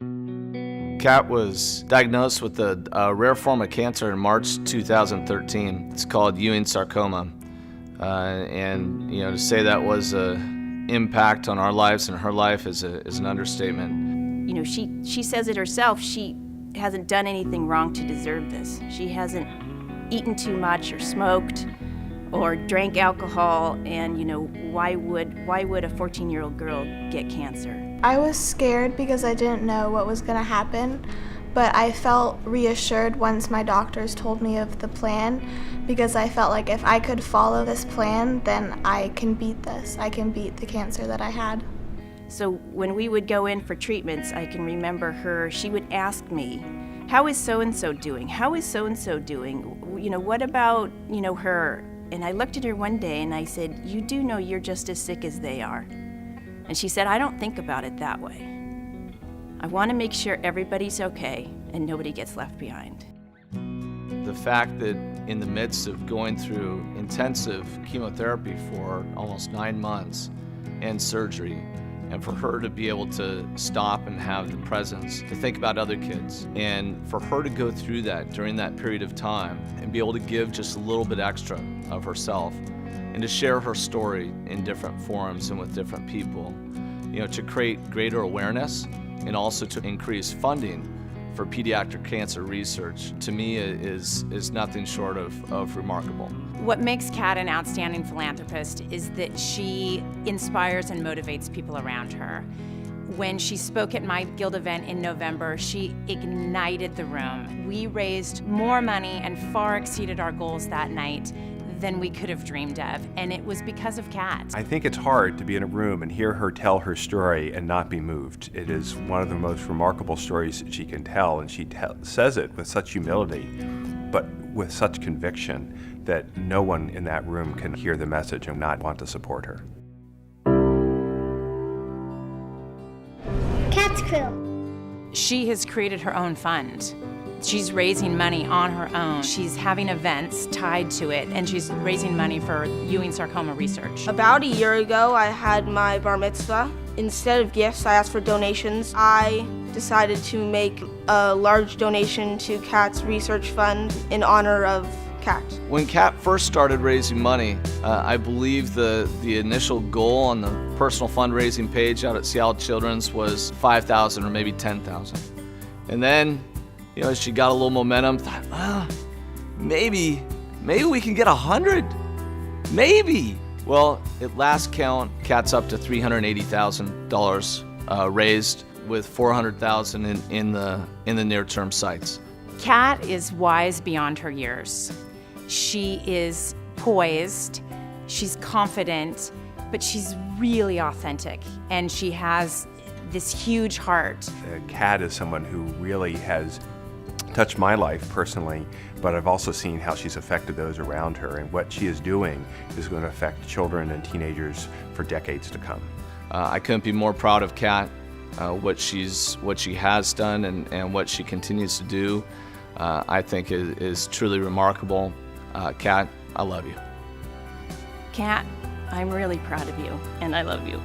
Kat was diagnosed with a rare form of cancer in March 2013. It's called Ewing sarcoma. And to say that was an impact on our lives and her life is an understatement. She says it herself. She hasn't done anything wrong to deserve this. She hasn't eaten too much or smoked or drank alcohol, and why would a 14-year-old girl get cancer? I was scared because I didn't know what was going to happen, but I felt reassured once my doctors told me of the plan, because I felt like if I could follow this plan, then I can beat this. I can beat the cancer that I had. So when we would go in for treatments, I can remember she would ask me, how is so-and-so doing? How is so-and-so doing? What about, her? And I looked at her one day and I said, you do know you're just as sick as they are. And she said, I don't think about it that way. I want to make sure everybody's okay and nobody gets left behind. The fact that in the midst of going through intensive chemotherapy for almost 9 months and surgery, and for her to be able to stop and have the presence to think about other kids, and for her to go through that during that period of time and be able to give just a little bit extra of herself and to share her story in different forums and with different people, to create greater awareness and also to increase funding for pediatric cancer research, to me is nothing short of remarkable. What makes Kat an outstanding philanthropist is that she inspires and motivates people around her. When she spoke at my Guild event in November, she ignited the room. We raised more money and far exceeded our goals that night than we could have dreamed of, and it was because of Kat. I think it's hard to be in a room and hear her tell her story and not be moved. It is one of the most remarkable stories that she can tell, and she says it with such humility, but with such conviction that no one in that room can hear the message and not want to support her. Kat's Crew. She has created her own fund. She's raising money on her own. She's having events tied to it, and she's raising money for Ewing sarcoma research. About a year ago, I had my bar mitzvah. Instead of gifts, I asked for donations. I decided to make a large donation to Kat's research fund in honor of Kat. When Kat first started raising money, I believe the initial goal on the personal fundraising page out at Seattle Children's was $5,000 or maybe $10,000. And then as she got a little momentum, thought, maybe we can get 100, maybe. Well, at last count, Kat's up to $380,000 raised, with $400,000 in the near-term sites. Kat is wise beyond her years. She is poised, she's confident, but she's really authentic, and she has this huge heart. Kat is someone who really has touched my life personally, but I've also seen how she's affected those around her, and what she is doing is going to affect children and teenagers for decades to come. I couldn't be more proud of Kat, what she has done and what she continues to do. I think is truly remarkable. Kat, I love you. Kat, I'm really proud of you, and I love you.